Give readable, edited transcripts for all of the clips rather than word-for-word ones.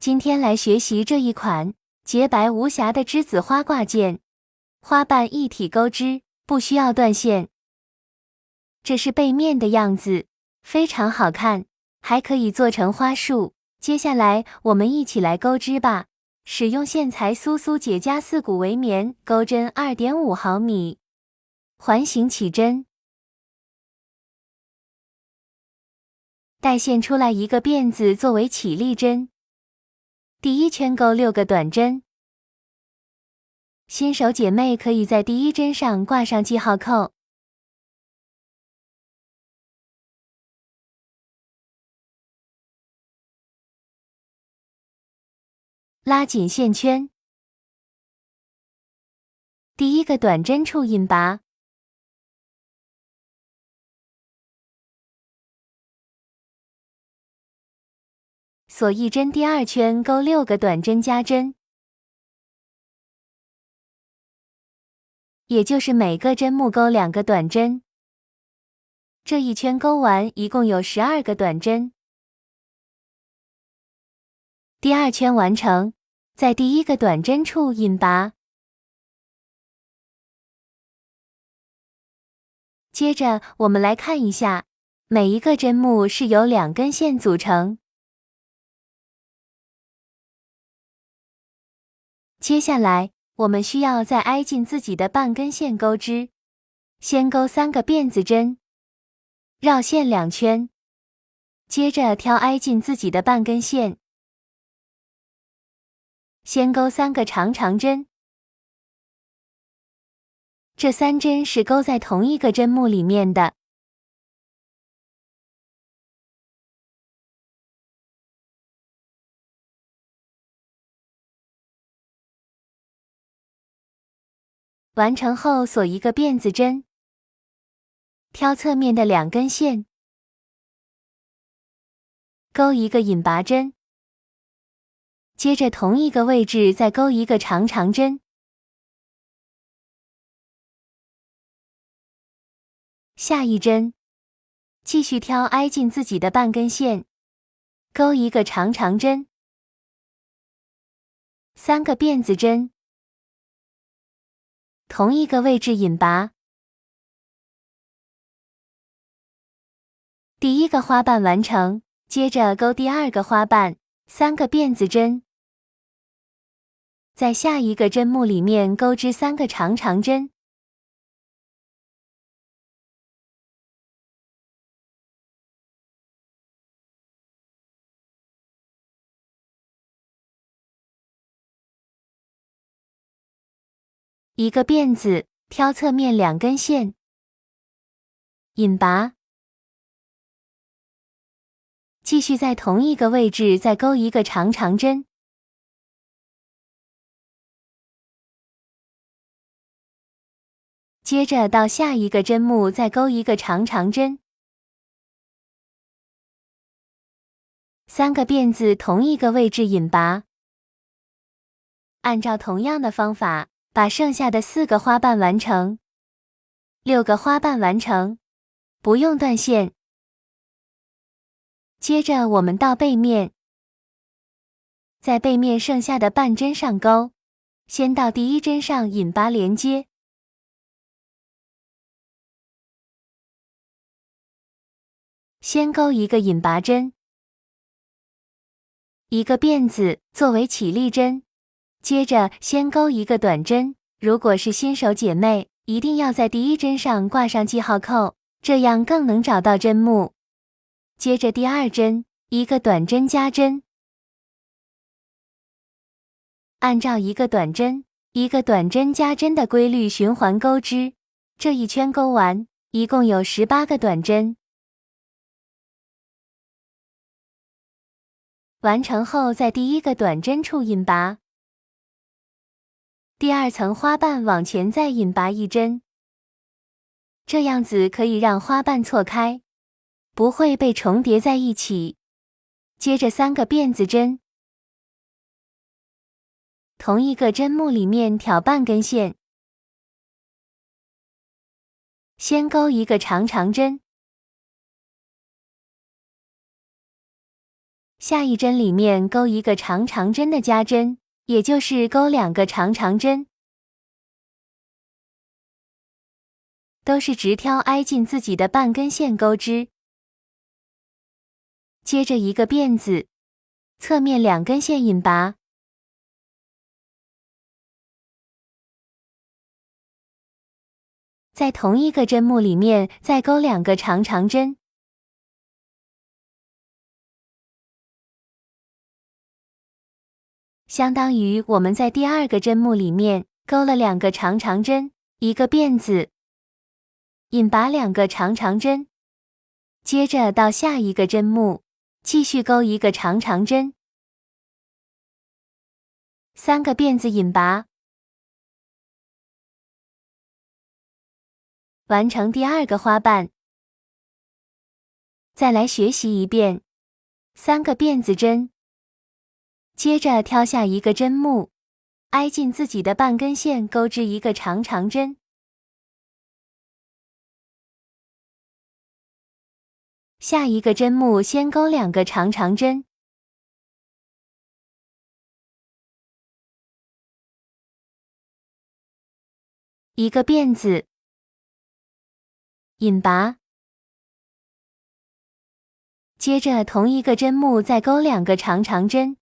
今天来学习这一款洁白无瑕的栀子花挂件，花瓣一体钩织，不需要断线。这是背面的样子，非常好看，还可以做成花束。接下来我们一起来钩织吧。使用线材苏苏姐加4股围棉，钩针 2.5 毫米，环形起针，带线出来一个辫子作为起立针。第一圈钩6个短针，新手姐妹可以在第一针上挂上记号扣。拉紧线圈，第一个短针处引拔，锁一针，第二圈钩6个短针加针，也就是每个针目钩2个短针。这一圈钩完一共有12个短针。第二圈完成，在第一个短针处引拔。接着我们来看一下，每一个针目是由2根线组成。接下来我们需要再挨近自己的半根线钩织，先钩3个辫子针，绕线2圈，接着挑挨近自己的半根线，先钩3个长针，这3针是钩在同一个针目里面的。完成后锁一个辫子针，挑侧面的2根线，钩一个引拔针，接着同一个位置再钩一个长针。下一针，继续挑挨近自己的半根线，钩一个长针，3个辫子针，同一个位置引拔。第一个花瓣完成，接着钩第二个花瓣，3个辫子针，在下一个针目里面钩织3个长针。一个辫子，挑侧面2根线，引拔，继续在同一个位置再钩一个长针，接着到下一个针目再钩一个长针，3个辫子同一个位置引拔。按照同样的方法，把剩下的4个花瓣完成，6个花瓣完成，不用断线。接着我们到背面，在背面剩下的半针上钩，先到第一针上引拔连接，先钩一个引拔针，一个辫子作为起立针，接着先钩一个短针。如果是新手姐妹，一定要在第一针上挂上记号扣，这样更能找到针目。接着第二针，一个短针加针，按照一个短针一个短针加针的规律循环钩织，这一圈钩完，一共有18个短针。完成后，在第一个短针处引拔，第二层花瓣往前再引拔1针，这样子可以让花瓣错开，不会被重叠在一起。接着3个辫子针，同一个针目里面挑半根线，先钩一个长针，下一针里面钩一个长长针的加针，也就是钩2个长长针，都是直挑挨近自己的半根线钩织。接着一个辫子，侧面2根线引拔，在同一个针目里面再钩2个长长针，相当于我们在第2个针目里面钩了2个长长针，一个辫子，引拔2个长长针，接着到下一个针目，继续钩一个长长针，3个辫子引拔，完成第2个花瓣。再来学习一遍，3个辫子针，接着挑下一个针目，挨近自己的半根线钩织一个长长针，下一个针目先钩2个长长针，一个辫子，引拔，接着同一个针目再钩2个长长针，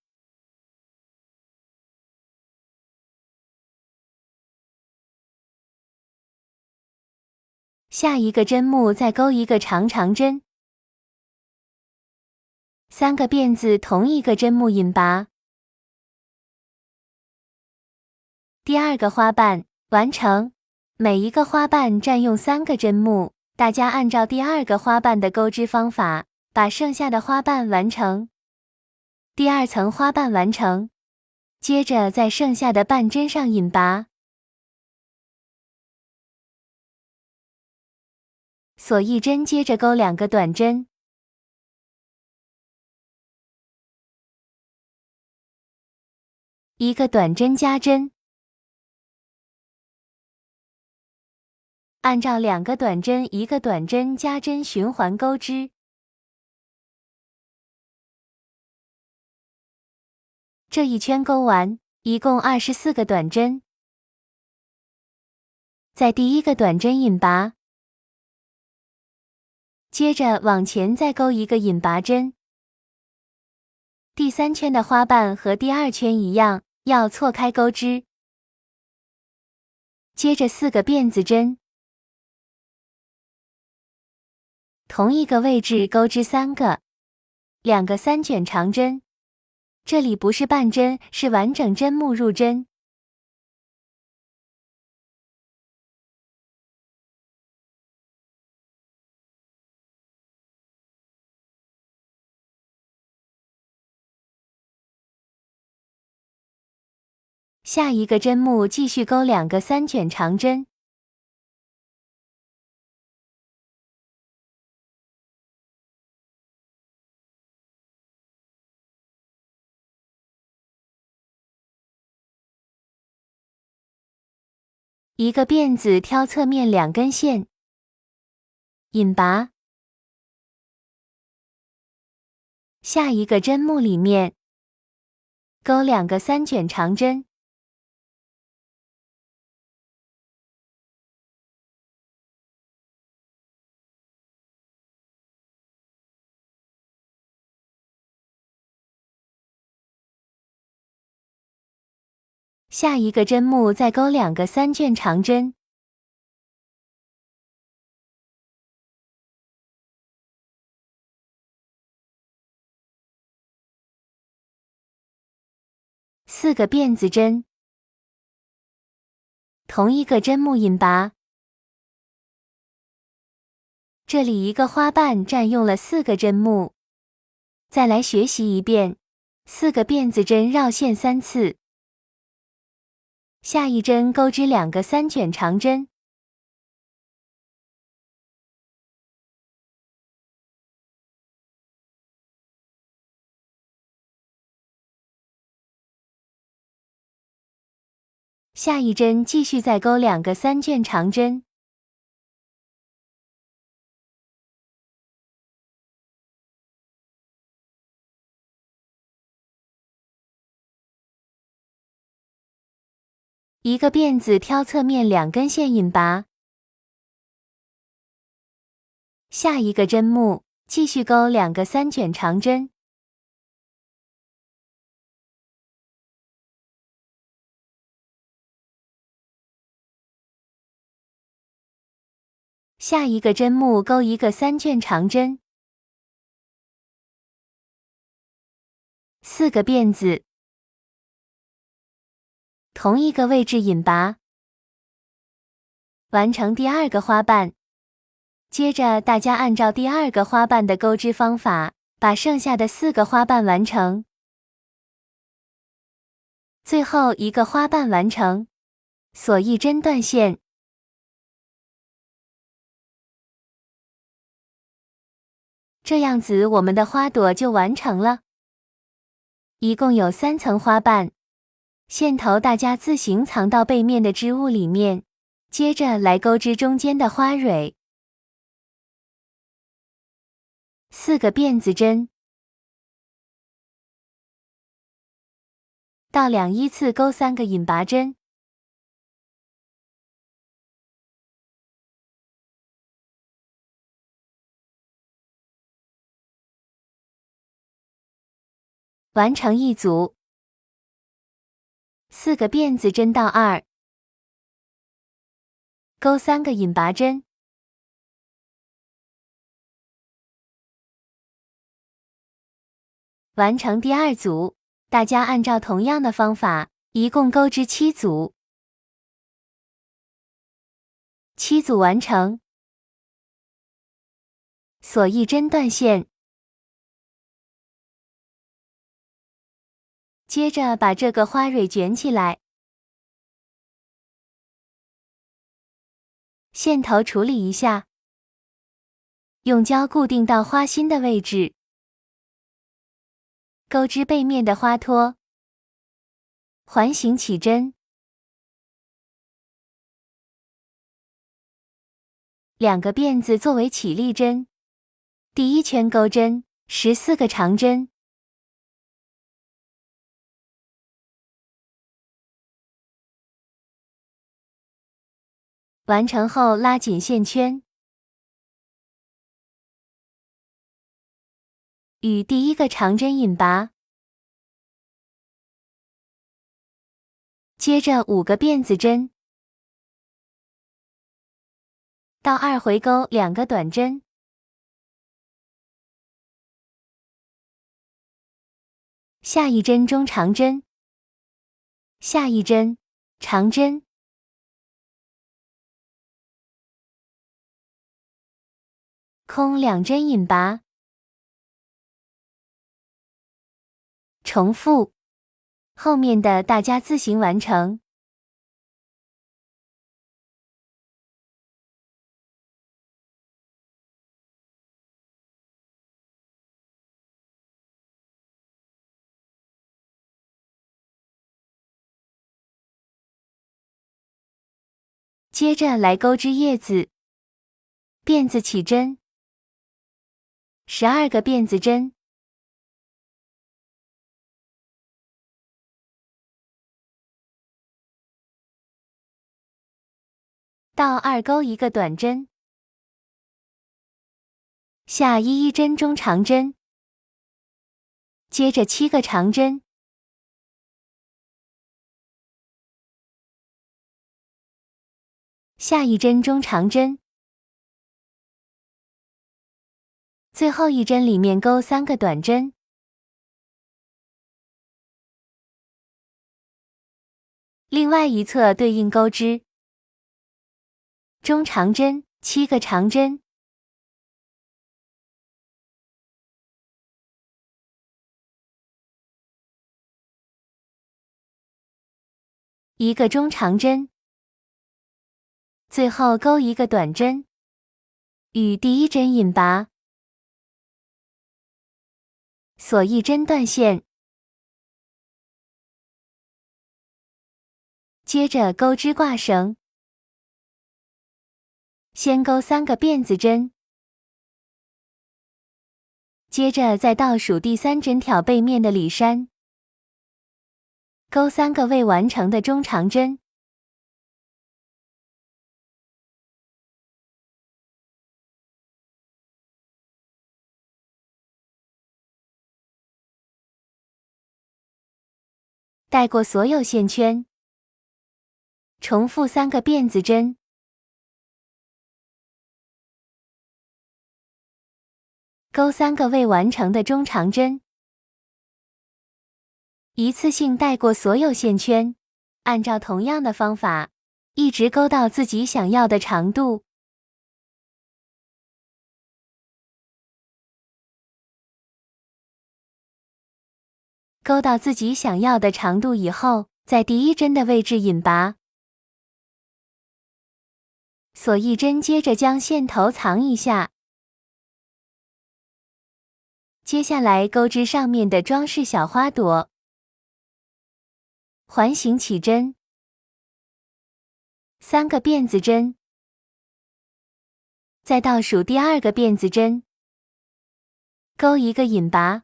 下一个针目再钩一个长长针，3个辫子同一个针目引拔，第2个花瓣完成。每一个花瓣占用3个针目，大家按照第2个花瓣的钩织方法，把剩下的花瓣完成。第2层花瓣完成，接着在剩下的半针上引拔，锁一针，接着钩2个短针，一个短针加针，按照2个短针1个短针加针循环钩织。这一圈钩完，一共24个短针，在第1个短针引拔，接着往前再钩一个引拔针。第3圈的花瓣和第2圈一样，要错开钩织。接着4个辫子针，同一个位置钩织3个，2个3卷长针，这里不是半针，是完整针目入针。下一个针目继续钩2个3卷长针，一个辫子挑侧面2根线，引拔，下一个针目里面钩2个3卷长针，下一个针目再钩2个3卷长针，4个辫子针，同一个针目引拔。这里一个花瓣占用了4个针目，再来学习一遍，4个辫子针绕线3次。下一针钩织2个3卷长针，下一针继续再钩2个3卷长针，一个辫子挑侧面2根线引拔。下一个针目，继续钩2个3卷长针。下一个针目钩一个3卷长针。4个辫子，同一个位置引拔，完成第2个花瓣。接着大家按照第2个花瓣的钩织方法，把剩下的4个花瓣完成。最后一个花瓣完成，锁1针断线。这样子我们的花朵就完成了。一共有3层花瓣，线头大家自行藏到背面的织物里面，接着来钩织中间的花蕊。4个辫子针，倒2依次钩3个引拔针。完成一组。4个辫子针倒2，钩3个引拔针。完成第2组，大家按照同样的方法，一共钩织7组。7组完成，锁1针断线。接着把这个花蕊卷起来，线头处理一下，用胶固定到花心的位置，钩织背面的花托，环形起针，2个辫子作为起立针，第1圈钩针14个长针。完成后拉紧线圈，与第1个长针引拔，接着5个辫子针，倒2回钩2个短针，下一针中长针，下一针长针，空2针引拔，重复，后面的大家自行完成。接着来钩织叶子，辫子起针，12个辫子针，倒2钩1个短针，下1针中长针，接着7个长针，下一针中长针，最后一针里面钩3个短针。另外一侧对应钩织中长针7个长针，1个中长针，最后钩1个短针，与第1针引拔，锁1针断线，接着钩织挂绳，先钩3个辫子针，接着在倒数第3针挑背面的里衫，钩3个未完成的中长针，带过所有线圈，重复3个辫子针，钩3个未完成的中长针，一次性带过所有线圈，按照同样的方法，一直钩到自己想要的长度。钩到自己想要的长度以后，在第1针的位置引拔，锁1针，接着将线头藏一下。接下来钩织上面的装饰小花朵，环形起针，3个辫子针，再倒数第2个辫子针，钩1个引拔，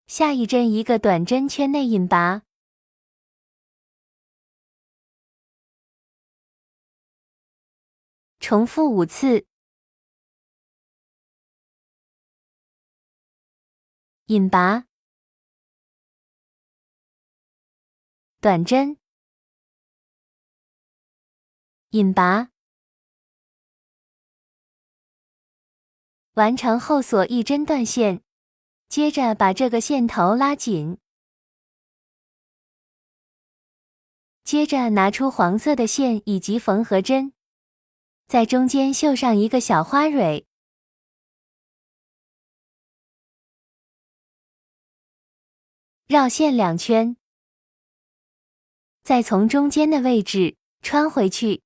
下一针1个短针圈内引拔，重复5次。引拔，短针，引拔，完成后锁1针断线，接着把这个线头拉紧，接着拿出黄色的线以及缝合针，在中间绣上1个小花蕊，绕线2圈，再从中间的位置穿回去。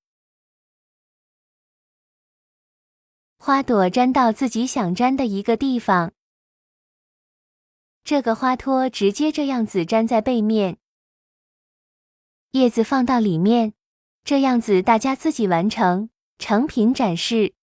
花朵粘到自己想粘的一个地方，这个花托直接这样子粘在背面，叶子放到里面，这样子大家自己完成，成品展示。